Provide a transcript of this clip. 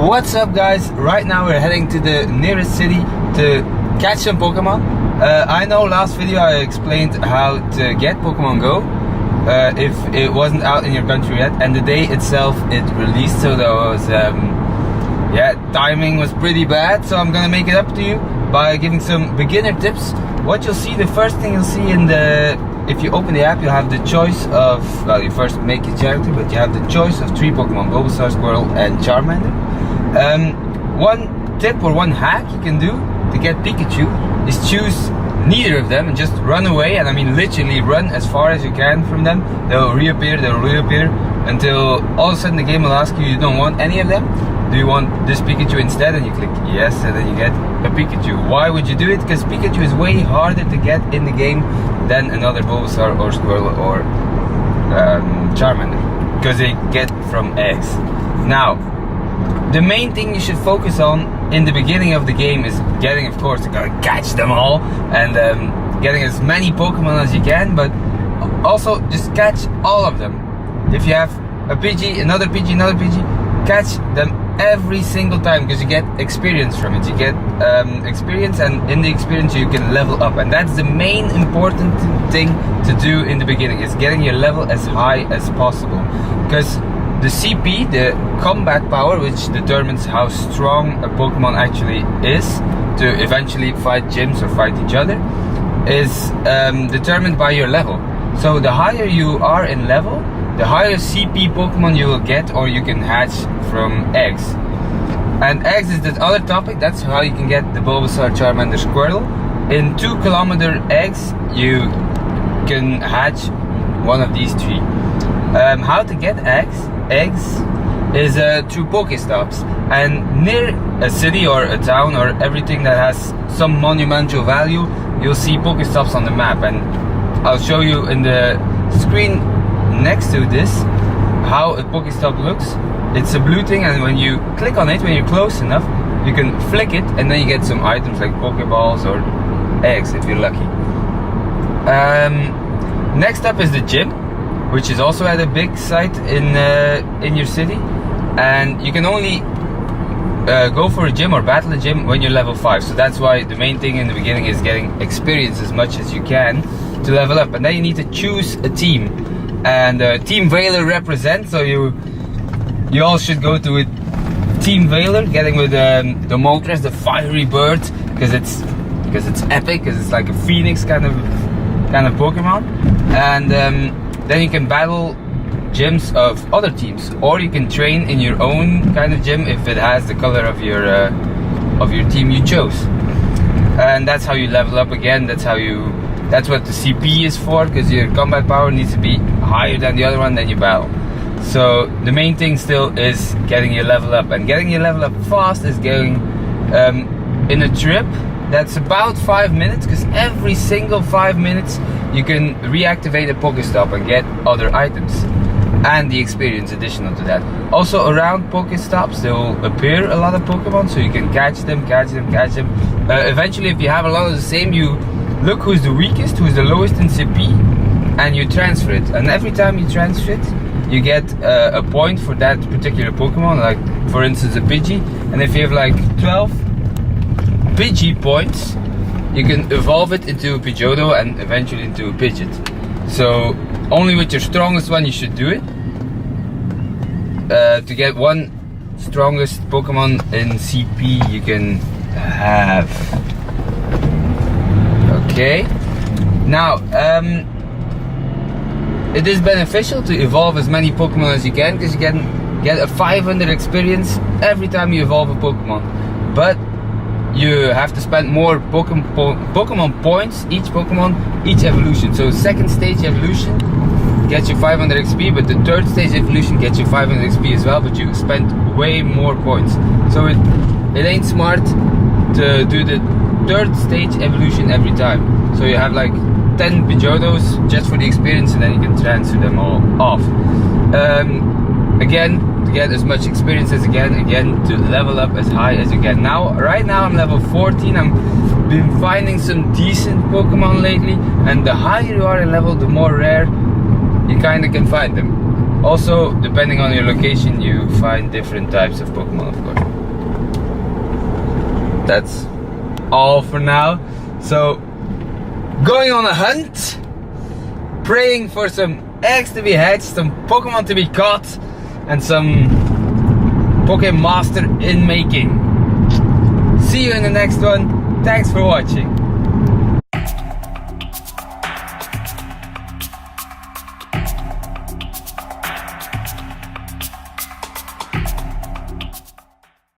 What's up, guys? Right now we're heading to the nearest city to catch some Pokemon. I know last video I explained how to get Pokemon Go if it wasn't out in your country yet, and the day itself it released, so that was timing was pretty bad. So I'm gonna make it up to you by giving some beginner tips. What you'll see, the first thing you'll see if you open the app, you'll have the choice of, well, you first make your character, but you have the choice of 3 Pokemon, Bulbasaur, Squirtle and Charmander. One tip or one hack you can do to get Pikachu is choose neither of them and just run away, and I mean literally run as far as you can from them. They'll reappear until all of a sudden the game will ask you don't want any of them. Do you want this Pikachu instead? And you click yes, and then you get a Pikachu. Why would you do it? Because Pikachu is way harder to get in the game than another Bulbasaur or Squirtle or Charmander, because they get from eggs. Now, the main thing you should focus on in the beginning of the game is getting, of course, you gotta catch them all and getting as many Pokemon as you can, but also just catch all of them. If you have a Pidgey, another Pidgey, another Pidgey, catch them every single time, because you get experience from it. You get experience, and in the experience you can level up, and that's the main important thing to do in the beginning, is getting your level as high as possible, because the CP, the combat power, which determines how strong a Pokemon actually is to eventually fight gyms or fight each other, is determined by your level. So the higher you are in level, the higher CP Pokemon you will get, or you can hatch from eggs. And eggs is the other topic. That's how you can get the Bulbasaur, Charmander, Squirtle. In 2 kilometer eggs you can hatch one of these 3. How to get eggs is through Pokestops, and near a city or a town or everything that has some monumental value, you'll see Pokestops on the map, and I'll show you in the screen next to this how a Pokestop looks. It's a blue thing, and when you click on it, when you're close enough, you can flick it, and then you get some items like Pokeballs or eggs if you're lucky. Next up is the gym, which is also at a big site in your city, and you can only go for a gym or battle a gym when you're level 5. So that's why the main thing in the beginning is getting experience as much as you can to level up, and then you need to choose a team, and Team Valor represents, so you all should go to it. Team Valor, getting with the Moltres, the fiery bird, because it's epic, because it's like a phoenix kind of Pokemon, and then you can battle gyms of other teams, or you can train in your own kind of gym if it has the color of your team you chose, and that's how you level up again. That's what the CP is for, because your combat power needs to be higher than the other one, then you battle. So the main thing still is getting your level up, and getting your level up fast is going in a trip that's about 5 minutes, because every single 5 minutes you can reactivate a Pokestop and get other items and the experience additional to that. Also around Pokestops there will appear a lot of Pokemon, so you can catch them. Eventually, if you have a lot of the same, you look who's the weakest, who's the lowest in CP, and you transfer it, and every time you transfer it you get a point for that particular Pokemon, like for instance a Pidgey, and if you have like 12 Pidgey points, you can evolve it into a Pidgeotto and eventually into a Pidgeot. So only with your strongest one you should do it, to get one strongest Pokemon in CP you can have. Okay, now it is beneficial to evolve as many Pokemon as you can, because you can get a 500 experience every time you evolve a Pokemon, but you have to spend more Pokemon points each evolution. So second stage evolution gets you 500 XP, but the third stage evolution gets you 500 XP as well, but you spend way more points. So it ain't smart to do the third stage evolution every time. So you have like 10 Pidgeottos just for the experience, and then you can transfer them all off. Again, to get as much experience as again to level up as high as you can. Right now I'm level 14. I've been finding some decent Pokemon lately, and the higher you are in level, the more rare you kinda can find them. Also, depending on your location, you find different types of Pokemon, of course. that's all for now. So, going on a hunt, praying for some eggs to be hatched, some Pokemon to be caught, and some Pokemaster in making. See you in the next one. Thanks for watching.